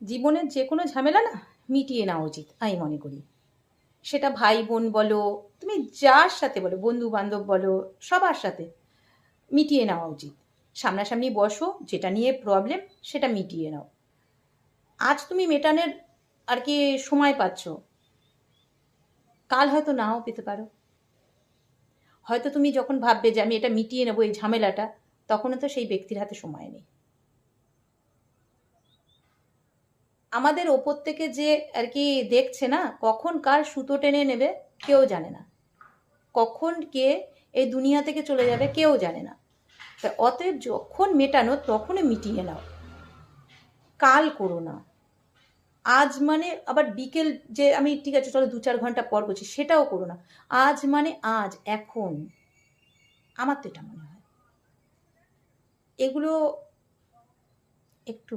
জীবনের যে কোনো ঝামেলা না মিটিয়ে নেওয়া উচিত আমি মনে করি। সেটা ভাই বোন বলো, তুমি যার সাথে বলো, বন্ধু বান্ধব বলো, সবার সাথে মিটিয়ে নেওয়া উচিত। সামনাসামনি বসো, যেটা নিয়ে প্রবলেম সেটা মিটিয়ে নাও। আজ তুমি মেটানোর আর কি সময় পাচ্ছ, কাল হয়তো নাও পেতে পারো। হয়তো তুমি যখন ভাববে যে আমি এটা মিটিয়ে নেবো এই ঝামেলাটা, তখনও তো সেই ব্যক্তির হাতে সময় নেই। আমাদের ওপর থেকে যে আর কি দেখছে না, কখন কার সুতো টেনে নেবে কেউ জানে না, কখন কে এই দুনিয়া থেকে চলে যাবে কেউ জানে না। তা অতএব যখন মেটানো তখনই মিটিয়ে নাও, কাল করো না। আজ মানে আবার বিকেল যে আমি ঠিক আছে চলো 2-4 ঘন্টা পর করছি, সেটাও করো না। আজ মানে আজ, এখন। আমার তো এটা মনে হয় এগুলো একটু